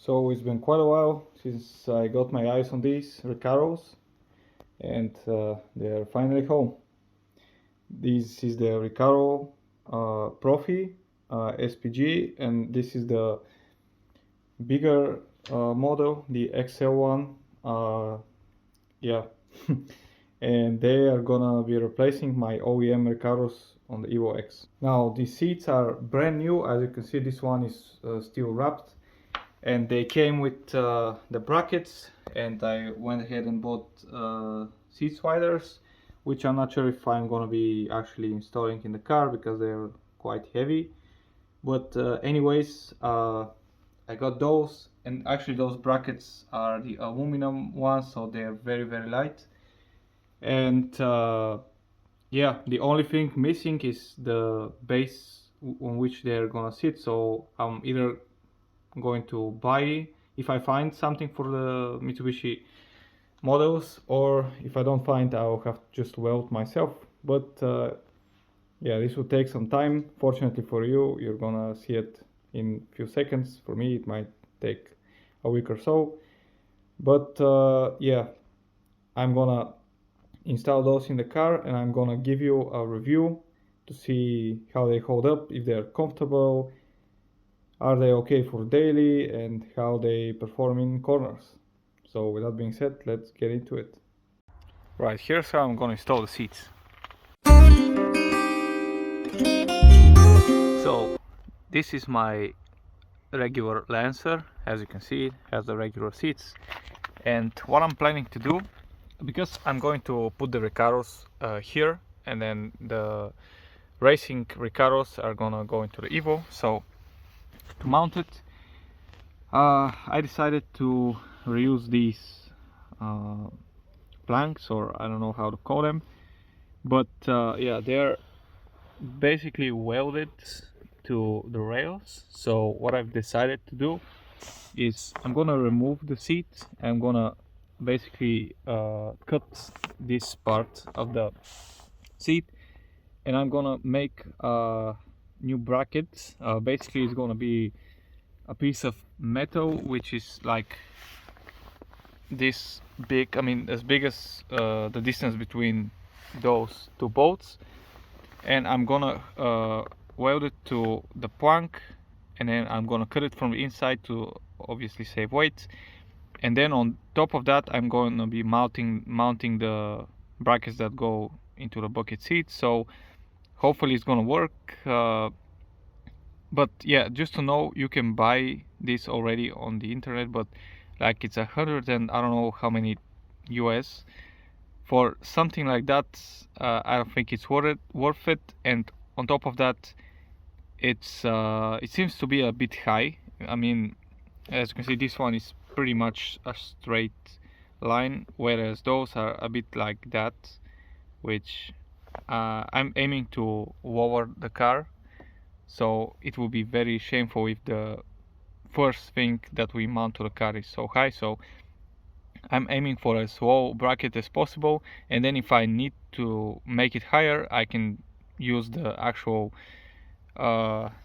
So it's been quite a while since I got my eyes on these Recaros, and they're finally home. This is the Recaro Profi SPG, and this is the bigger model, the XL one. Yeah, and they are gonna be replacing my OEM Recaros on the Evo X. Now these seats are brand new. As you can see, this one is still wrapped, and they came with the brackets, and I went ahead and bought seat sliders, which I'm not sure if I'm gonna be actually installing in the car because they're quite heavy, but anyways, I got those, and actually those brackets are the aluminum ones, so they're very light. And yeah, the only thing missing is the base on which they're gonna sit, so I'm either going to buy, if I find something for the Mitsubishi models, or if I don't find, I'll have to just weld myself. But yeah, this will take some time. Fortunately for you, you're gonna see it in a few seconds. For me, it might take a week or so. But yeah, I'm gonna install those in the car, and I'm gonna give you a review to see how they hold up, if they're comfortable, are they okay for daily, and how they perform in corners. So with that being said, let's get into it. Right, here's how I'm gonna install the seats. So this is my regular Lancer. As you can see, it has the regular seats, and what I'm planning to do, because I'm going to put the Recaros here, and then the racing Recaros are gonna go into the Evo, so to mount it, I decided to reuse these planks, or I don't know how to call them, but yeah, they're basically welded to the rails. So what I've decided to do is I'm gonna remove the seat. I'm gonna basically cut this part of the seat, and I'm gonna make new brackets. Basically it's gonna be a piece of metal which is like this big, I mean as big as the distance between those two bolts, and I'm gonna weld it to the plank, and then I'm gonna cut it from the inside to obviously save weight, and then on top of that I'm going to be mounting the brackets that go into the bucket seat. So hopefully it's gonna work, but yeah, just to know, you can buy this already on the internet, but like it's 100 and I don't know how many US for something like that. I don't think it's worth it. And on top of that, it seems to be a bit high. I mean, as you can see, this one is pretty much a straight line, whereas those are a bit like that, which I'm aiming to lower the car, so it will be very shameful if the first thing that we mount to the car is so high. So I'm aiming for as low bracket as possible, and then if I need to make it higher, I can use the actual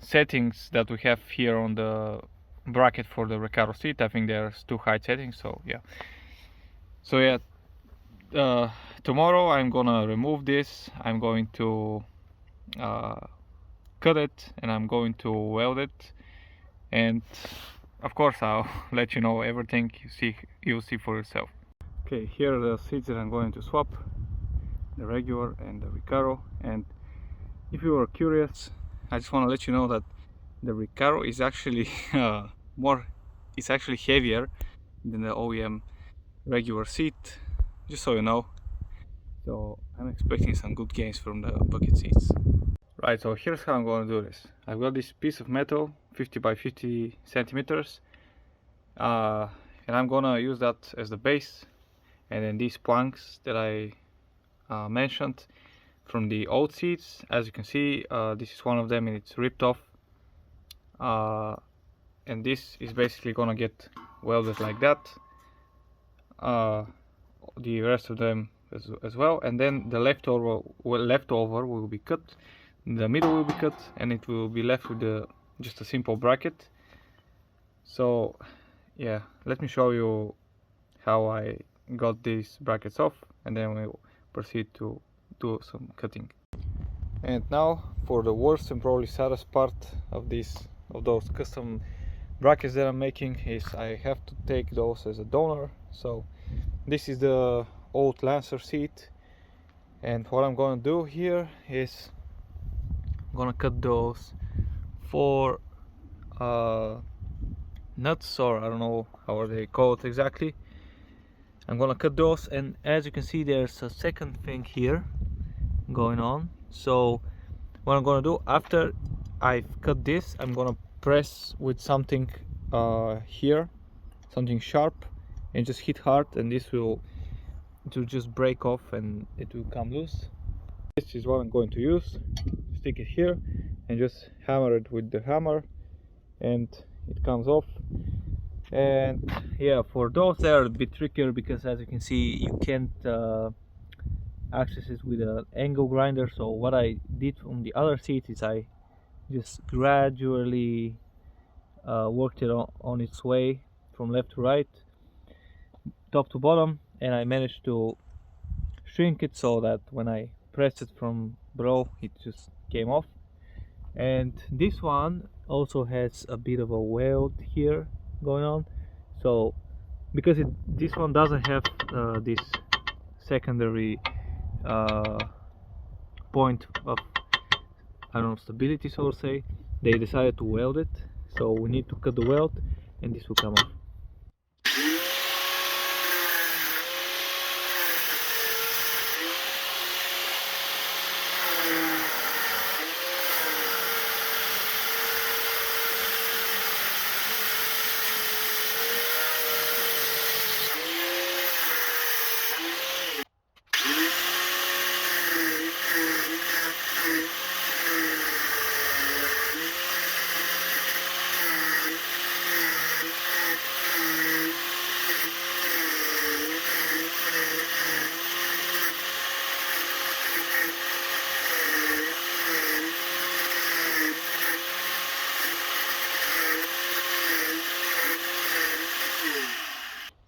settings that we have here on the bracket for the Recaro seat. I think there's two height settings, so yeah. So yeah, tomorrow I'm gonna remove this. I'm going to cut it, and I'm going to weld it, and of course I'll let you know everything. You'll see for yourself. Okay, here are the seats that I'm going to swap, the regular and the Recaro. And if you are curious, I just want to let you know that the Recaro is actually it's actually heavier than the OEM regular seat, just so you know. So I'm expecting some good gains from the bucket seats. Right, so here's how I'm going to do this. I've got this piece of metal, 50 by 50 centimeters, and I'm gonna use that as the base, and then these planks that I mentioned from the old seats. As you can see, this is one of them, and it's ripped off, and this is basically gonna get welded like that, the rest of them as well, and then the leftover will be cut, the middle will be cut, and it will be left with just a simple bracket. So yeah, let me show you how I got these brackets off, and then we'll proceed to do some cutting. And now for the worst and probably saddest part of those custom brackets that I'm making is I have to take those as a donor. So this is the old Lancer seat, and what I'm gonna do here is I'm gonna cut those 4 nuts, or I don't know how they call it exactly. I'm gonna cut those, and as you can see there's a second thing here going on. So what I'm gonna do after I've cut this, I'm gonna press with something here, something sharp, and just hit hard, and this will just break off and it will come loose. This is what I'm going to use. Stick it here and just hammer it with the hammer, and it comes off. And yeah, for those they are a bit trickier because as you can see you can't access it with an angle grinder. So what I did on the other seat is I just gradually worked it on its way from left to right, top to bottom, and I managed to shrink it so that when I pressed it from below it just came off. And this one also has a bit of a weld here going on, so because this one doesn't have this secondary point of, I don't know, stability, so to say, they decided to weld it, so we need to cut the weld and this will come off.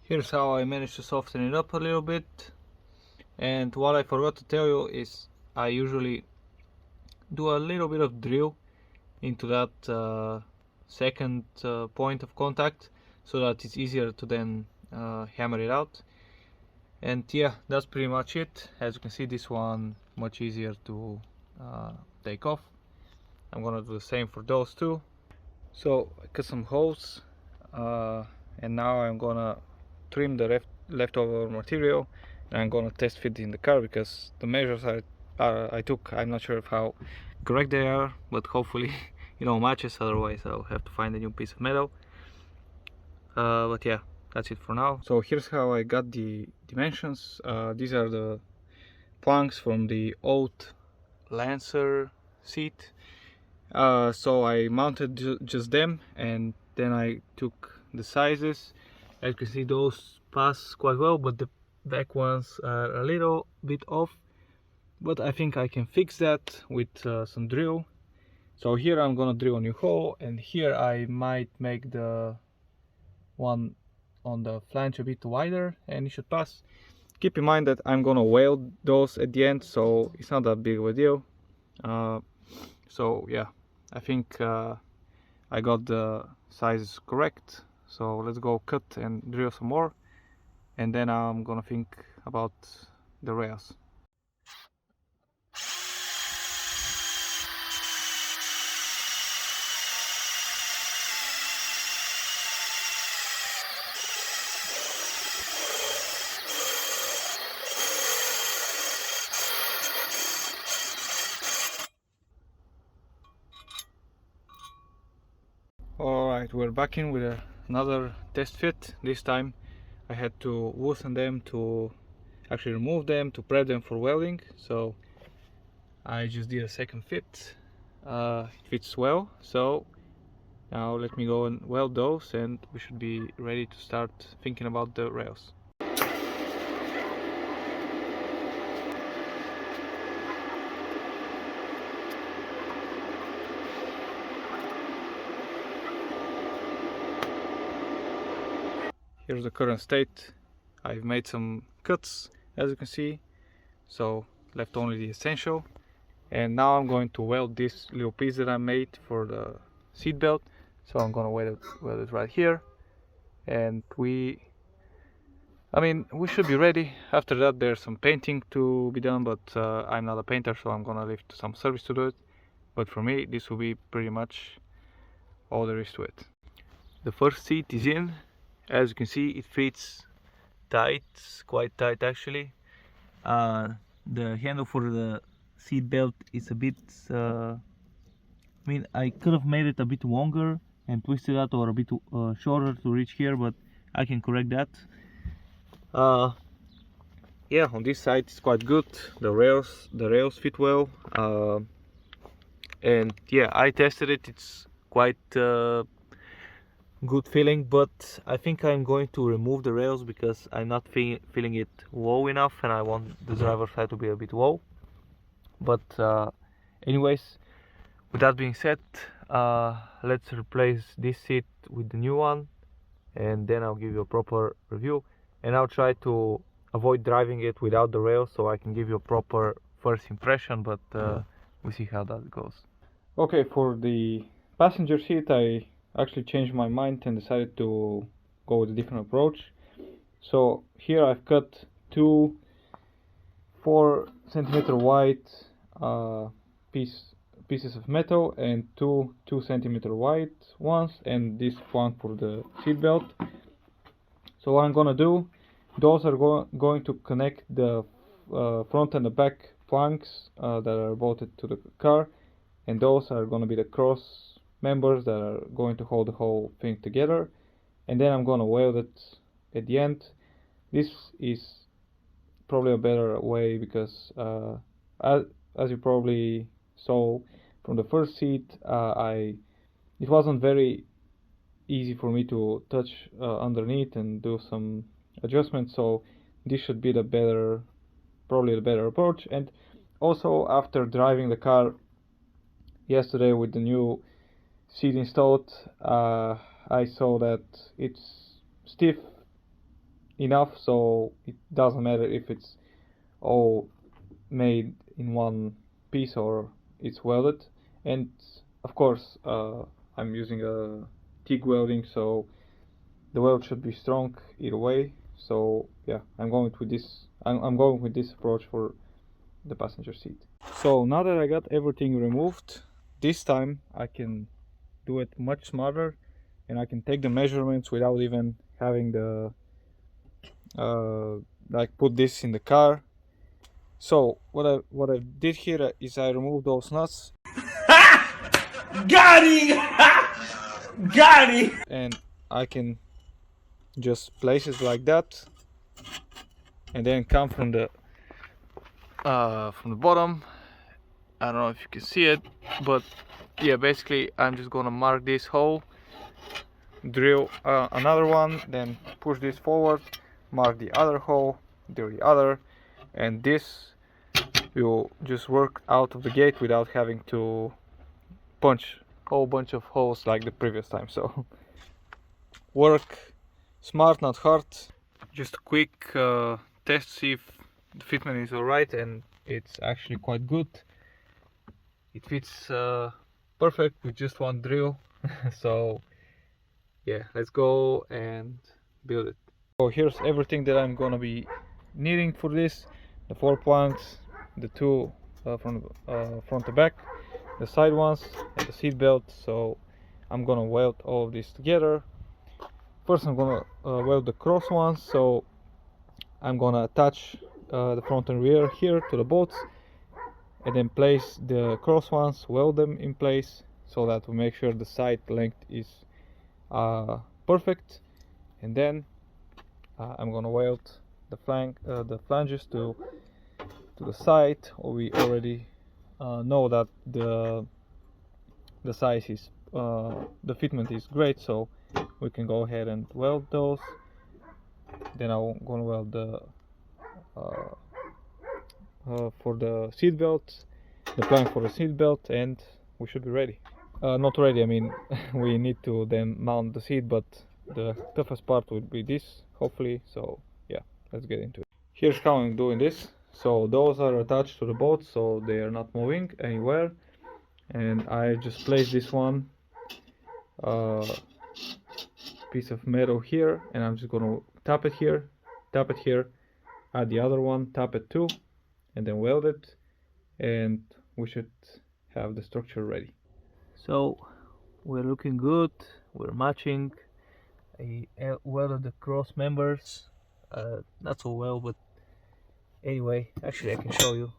Here's how I managed to soften it up a little bit. And what I forgot to tell you is I usually do a little bit of drill into that second point of contact so that it's easier to then hammer it out. And yeah, that's pretty much it. As you can see, this one much easier to take off. I'm gonna do the same for those two. So I cut some holes, and now I'm gonna trim the leftover material, and I'm gonna test fit in the car because the measures I took, I'm not sure of how correct they are, but hopefully matches, otherwise I'll have to find a new piece of metal. But yeah, that's it for now. So here's how I got the dimensions. These are the planks from the old Lancer seat. So I mounted just them, and then I took the sizes. As you can see, those pass quite well, but the back ones are a little bit off, but I think I can fix that with some drill. So here I'm gonna drill a new hole, and here I might make the one on the flange a bit wider, and it should pass. Keep in mind that I'm gonna weld those at the end, so it's not that big of a deal. So yeah, I think I got the sizes correct. So let's go cut and drill some more, and then I'm gonna think about the rails. Alright, we're back in with another test fit. This time I had to loosen them to actually remove them, to prep them for welding. So I just did a second fit. It fits well, so now let me go and weld those, and we should be ready to start thinking about the rails. here's the current state. I've made some cuts, as you can see, so left only the essential. And now I'm going to weld this little piece that I made for the seat belt. So I'm gonna weld it right here, and we should be ready. After that there's some painting to be done, but I'm not a painter, so I'm gonna leave some service to do it. But for me this will be pretty much all there is to it. The first seat is in. As you can see, it fits tight, quite tight actually. The handle for the seat belt is a bit I could have made it a bit longer and twisted that, or a bit shorter to reach here, but I can correct that. Yeah, on this side it's quite good. The rails fit well, and yeah, I tested it. It's quite good feeling, but I think I'm going to remove the rails because I'm not feeling it low enough, and I want the driver's side to be a bit low. But anyways, with that being said, let's replace this seat with the new one, and then I'll give you a proper review, and I'll try to avoid driving it without the rails so I can give you a proper first impression, but we'll see how that goes. Okay, for the passenger seat I actually changed my mind and decided to go with a different approach. So here I've cut two 4cm wide pieces of metal and two 2cm wide ones, and this one for the seat belt. So what I'm gonna do, those are going to connect the front and the back planks that are bolted to the car, and those are going to be the cross members that are going to hold the whole thing together. And then I'm going to weld it at the end. This is probably a better way because as you probably saw from the first seat, it wasn't very easy for me to touch underneath and do some adjustments, so this should be probably the better approach. And also, after driving the car yesterday with the new seat installed, I saw that it's stiff enough, so it doesn't matter if it's all made in one piece or it's welded. And of course I'm using a TIG welding, so the weld should be strong either way. So yeah, I'm going with this approach for the passenger seat. So now that I got everything removed, this time I can do it much smarter, and I can take the measurements without even having the put this in the car. So what I did here is I removed those nuts. Got him! Got him! And I can just place it like that, and then come from the bottom. I don't know if you can see it, but yeah, basically I'm just gonna mark this hole, drill another one, then push this forward, mark the other hole, drill the other, and this will just work out of the gate without having to punch a whole bunch of holes like the previous time. So work smart, not hard. Just a quick test, see if the fitment is alright, and it's actually quite good. It fits perfect with just one drill. So yeah, let's go and build it. So here's everything that I'm gonna be needing for this: the 4 planks, the two from front to back, the side ones, and the seat belt. So I'm gonna weld all of this together. First I'm gonna weld the cross ones, so I'm gonna attach the front and rear here to the bolts, and then place the cross ones, weld them in place so that we make sure the side length is perfect. And then I'm gonna weld the flanges to the side. We already know that the size is the fitment is great, so we can go ahead and weld those. Then I'm gonna weld the for the seat belt, the plank for the seat belt, and we should be ready. Not ready, I mean we need to then mount the seat, but the toughest part will be this, hopefully. So yeah, let's get into it. Here's how I'm doing this. So those are attached to the boat, so they are not moving anywhere. And I just place this one piece of metal here, and I'm just gonna tap it here, add the other one, tap it too, and then weld it, and we should have the structure ready. So we're looking good, we're matching. I welded the cross members, not so well, but anyway, actually I can show you.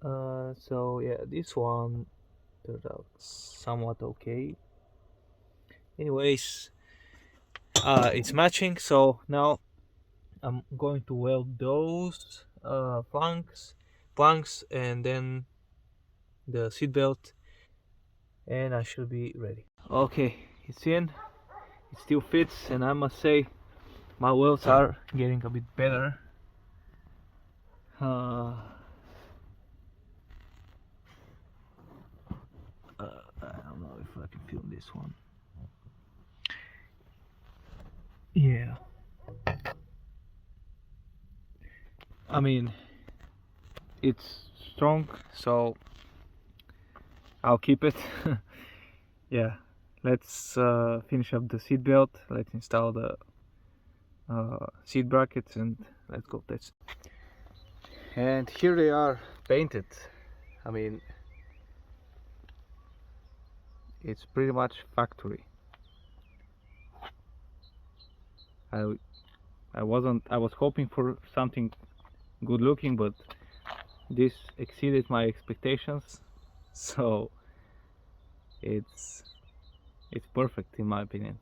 So yeah, this one turned out somewhat okay. Anyways, it's matching, so now I'm going to weld those planks and then the seat belt, and I should be ready. Okay, it's in, it still fits, and I must say my welds are getting a bit better. I don't know if I can film this one. Yeah, I mean, it's strong, so I'll keep it. Yeah, let's finish up the seat belt, let's install the seat brackets, and let's go test. And here they are painted. I mean, it's pretty much factory. I was hoping for something good looking, but this exceeded my expectations, so it's perfect in my opinion.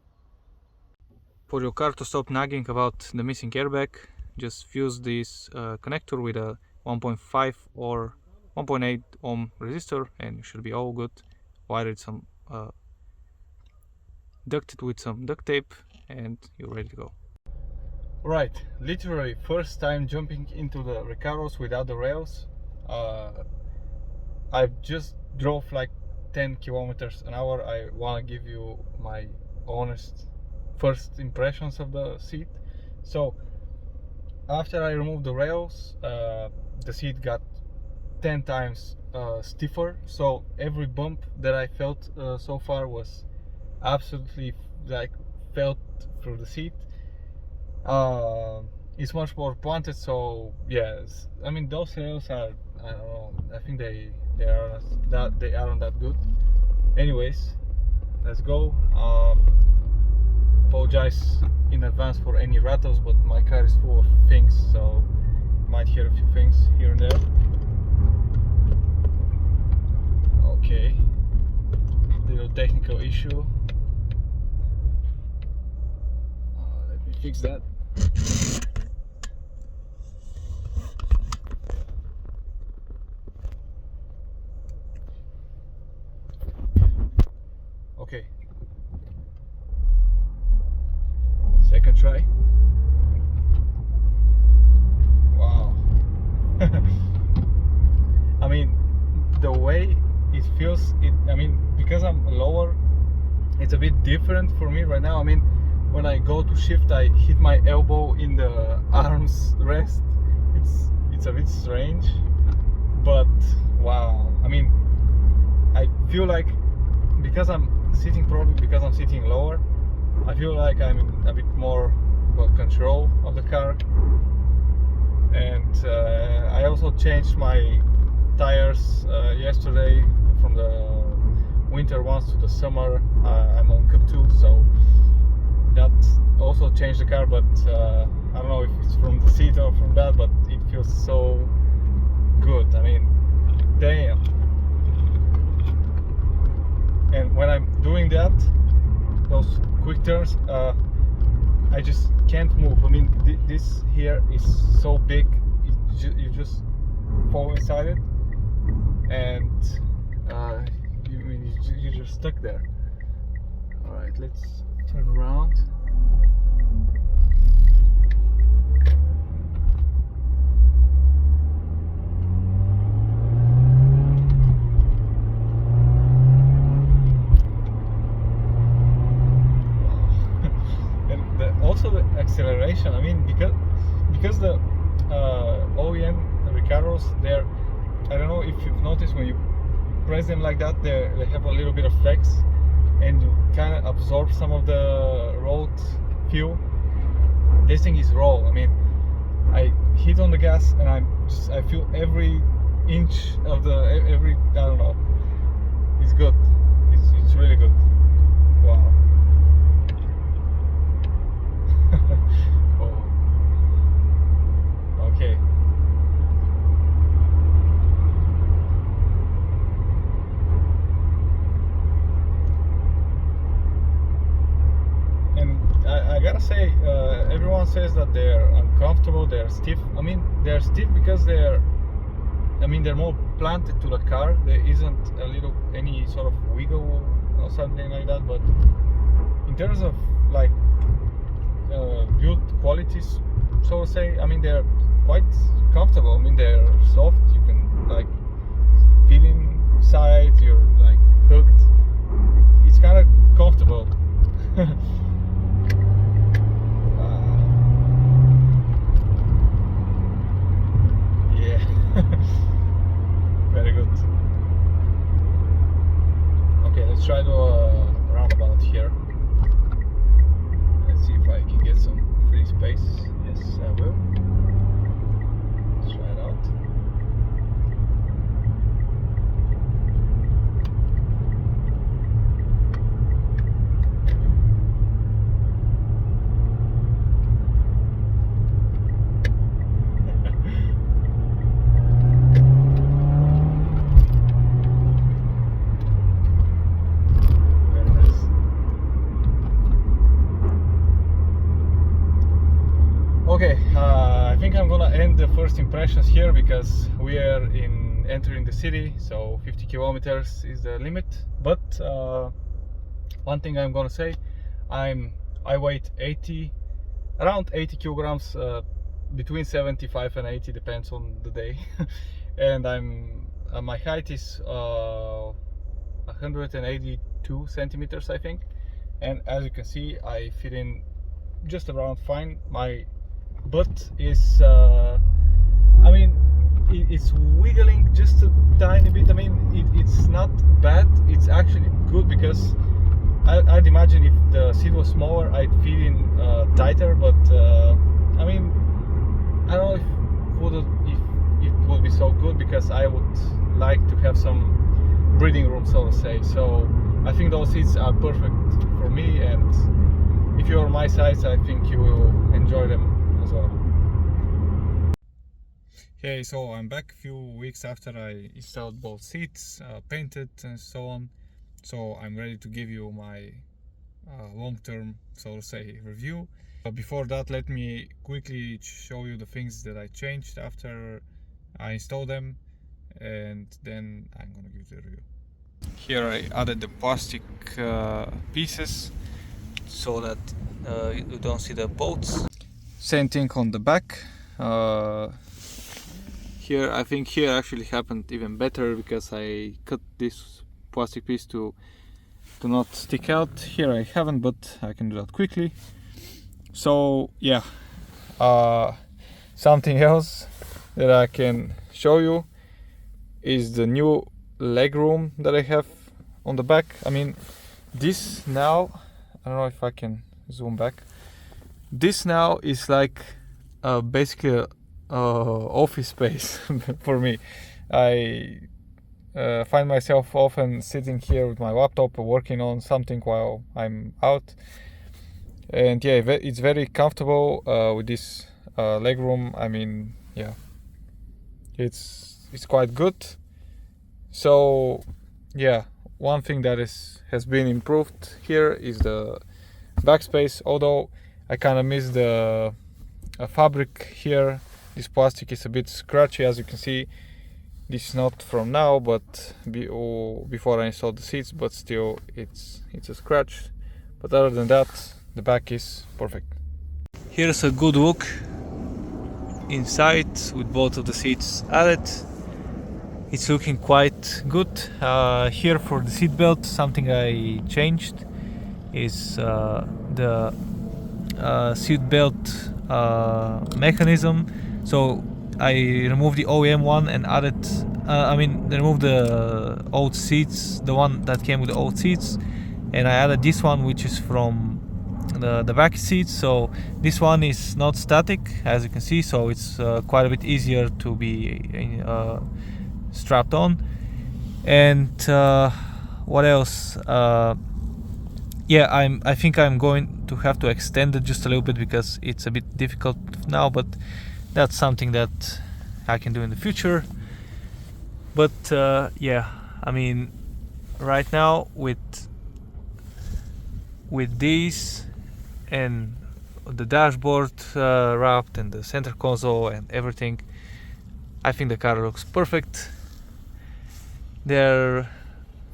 For your car to stop nagging about the missing airbag, just fuse this connector with a 1.5 or 1.8 ohm resistor and you should be all good. Wire it some duct it with some duct tape and you're ready to go. Right, literally first time jumping into the Recaros without the rails. I just drove like 10 kilometers an hour. I want to give you my honest first impressions of the seat. So after I removed the rails, the seat got 10 times stiffer, so every bump that I felt so far was absolutely like felt through the seat. It's much more planted, so yes, I mean those rails are, I don't know, I think they aren't that good. Anyways, let's go. Apologize in advance for any rattles, but my car is full of things, so you might hear a few things here and there. Okay, little technical issue. Let me fix that. Okay, second try. Wow. I mean, the way it feels, I mean, because I'm lower, it's a bit different for me right now. I mean, when I go to shift, I hit my elbow in the arms rest. It's a bit strange, but wow. I mean, I feel like because I'm sitting lower, I feel like I'm in a bit more control of the car. And I also changed my tires yesterday from the winter ones to the summer. I'm on Cup 2, so that also changed the car, but I don't know if it's from the seat or from that, but it feels so good. I mean, damn. And when I'm doing that, those quick turns, I just can't move. I mean, this here is so big, you just fall inside it, and you're just stuck there. All right, let's turn around. also the acceleration. I mean, because the OEM Recaros, they're, I don't know if you've noticed, when you press them like that, they have a little bit of flex, and you kind of absorb some of the road feel. This thing is raw. I mean, I hit on the gas and I feel every inch of every, I don't know. It's good. It's really good. Wow. Oh. Okay. And I gotta say, everyone says that they're uncomfortable, they're stiff. I mean, they're stiff because they're more planted to the car. There isn't any sort of wiggle or something like that. But in terms of like build qualities, so to say, I mean, they're quite comfortable. I mean, they're soft. You can like feel inside. You're like hooked. It's kind of comfortable. Yeah. Very good. Okay, let's try to roundabout here. Let's see if I can get some free space. Yes, I will. Let's try it out. Okay, I think I'm gonna end the first impressions here, because we are entering the city, so 50 kilometers is the limit. But one thing I'm gonna say, I weight around 80 kilograms, between 75 and 80, depends on the day. And my height is 182 centimeters, I think. And as you can see, I fit in just around fine. My butt is I mean, it's wiggling just a tiny bit. I mean, it's not bad, it's actually good, because I'd imagine if the seat was smaller, I'd feel in tighter. But I mean, I don't know if it would be so good, because I would like to have some breathing room, so to say. So I think those seats are perfect for me, and if you're my size, I think you will enjoy them as well. Okay, so I'm back a few weeks after I installed both seats, painted and so on. So I'm ready to give you my long-term, so to say, review. But before that, let me quickly show you the things that I changed after I installed them, and then I'm gonna give the review. Here I added the plastic pieces so that you don't see the bolts. Same thing on the back. Here, I think here actually happened even better, because I cut this plastic piece to not stick out. Here I haven't, but I can do that quickly. So yeah, something else that I can show you is the new legroom that I have on the back. I mean, this now, I don't know if I can zoom back. This now is like basically a office space for me. I find myself often sitting here with my laptop working on something while I'm out, and yeah, it's very comfortable with this legroom. I mean, yeah, it's quite good. So yeah, one thing that has been improved here is the backspace, although I kind of miss the fabric here. This plastic is a bit scratchy, as you can see. This is not from now, but before I installed the seats, but still it's a scratch. But other than that, the back is perfect. Here's a good look inside with both of the seats added. It's looking quite good. Here for the seat belt, something I changed is the seat belt mechanism. So I removed the OEM one and added, removed the old seats, the one that came with the old seats, and I added this one, which is from the back seats. So this one is not static, as you can see, so it's quite a bit easier to be strapped on. And what else? I think I'm going to have to extend it just a little bit because it's a bit difficult now, but that's something that I can do in the future. But right now with these and the dashboard wrapped and the center console and everything, I think the car looks perfect. There are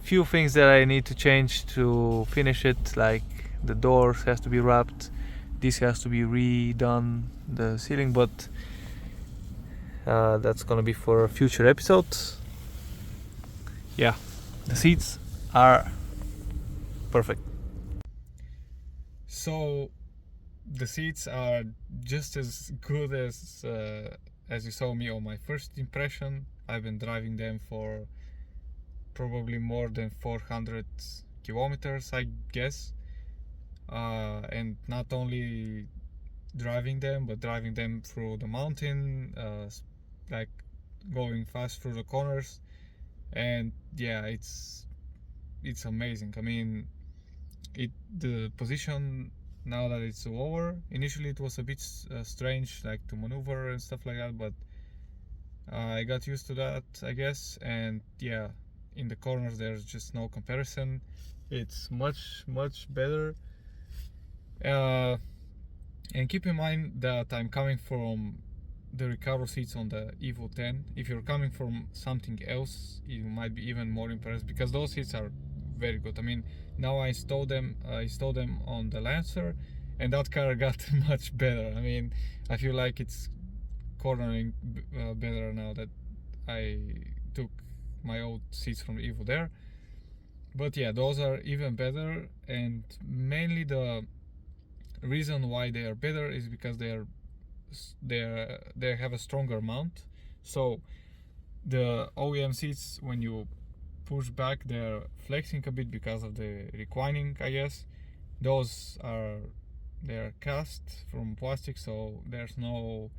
few things that I need to change to finish it, like the doors has to be wrapped, this has to be redone, the ceiling, but that's gonna be for future episodes. Yeah, the seats are perfect. So the seats are just as good as you saw me on my first impression. I've been driving them for probably more than 400 kilometers, I guess, and not only driving them, but driving them through the mountain, like going fast through the corners. And yeah, it's amazing. I mean, the position now that it's lower, initially it was a bit strange, like to maneuver and stuff like that, but I got used to that, I guess. And yeah, in the corners there's just no comparison. It's much better. And keep in mind that I'm coming from the Recaro seats on the Evo 10. If you're coming from something else, you might be even more impressed, because those seats are very good. I mean, now I installed them on the Lancer, and that car got much better. I mean, I feel like it's cornering better now that I took my old seats from Evo there. But yeah, those are even better, and mainly the reason why they are better is because they have a stronger mount. So the OEM seats, when you push back, they're flexing a bit because of the reclining, I guess. They're cast from plastic, so there's no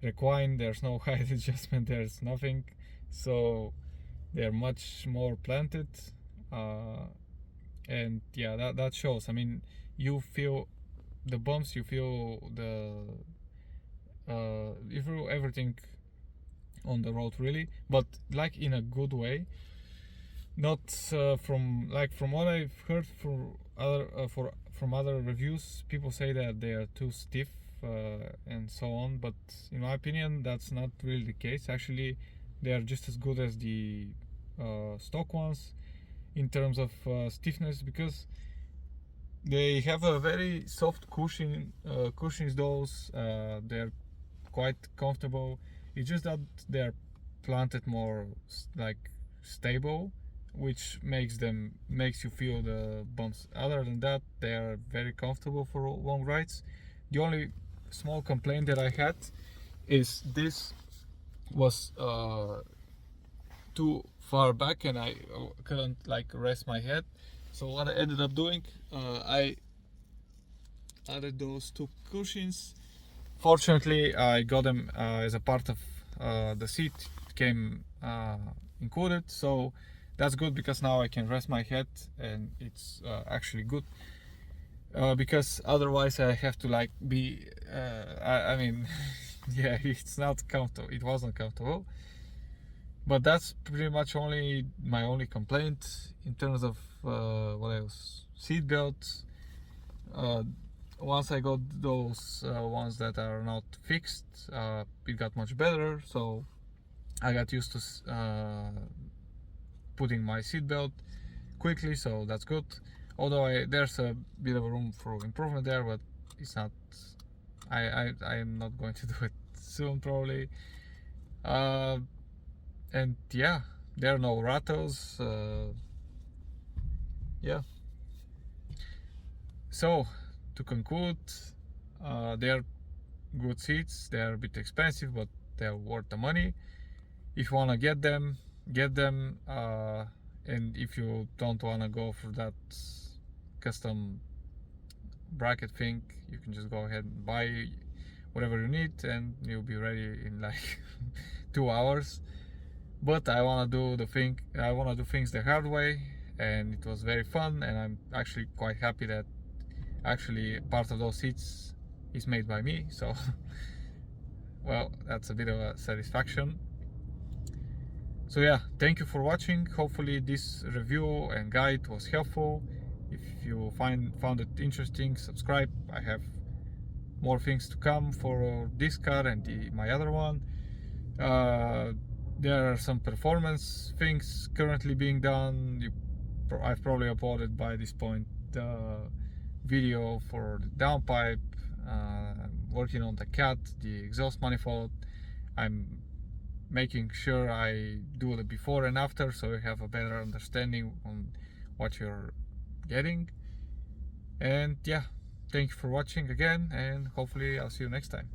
recline, there's no height adjustment, there's nothing. So they're much more planted, and yeah, that shows. I mean, you feel the bumps, you feel everything on the road, really, but like in a good way. Not from what I've heard from other reviews, people say that they are too stiff and so on, but in my opinion that's not really the case. Actually, they are just as good as the stock ones in terms of stiffness, because they have a very soft cushions. Those they're quite comfortable. It's just that they're planted more like stable, which makes you feel the bumps. Other than that, they are very comfortable for long rides. The only small complaint that I had is this was too far back, and I couldn't like rest my head. So what I ended up doing, I added those two cushions. Fortunately, I got them as a part of the seat. It came included, so that's good, because now I can rest my head, and it's actually good. Because otherwise I have to like be I mean yeah, it's not comfortable. It wasn't comfortable. But that's pretty much my only complaint in terms of what else, seat belts. Once I got those ones that are not fixed, it got much better, so I got used to putting my seat belt quickly, so that's good. Although there's a bit of room for improvement there, but it's not. I am not going to do it soon, probably. And yeah, there are no rattles. Yeah. So to conclude, They're good seats. They're a bit expensive, but they're worth the money. If you want to get them, and if you don't want to go for that custom bracket thing, you can just go ahead and buy whatever you need and you'll be ready in like 2 hours. But I want to do things the hard way, and it was very fun, and I'm actually quite happy that actually part of those seats is made by me, so well, that's a bit of a satisfaction. So yeah, thank you for watching. Hopefully this review and guide was helpful. If you found it interesting, subscribe. I have more things to come for this car and my other one. There are some performance things currently being done. I've probably uploaded by this point the video for the downpipe. I'm working on the cat, the exhaust manifold. I'm making sure I do the before and after, so you have a better understanding on what you're getting. And yeah, thank you for watching again, and hopefully I'll see you next time.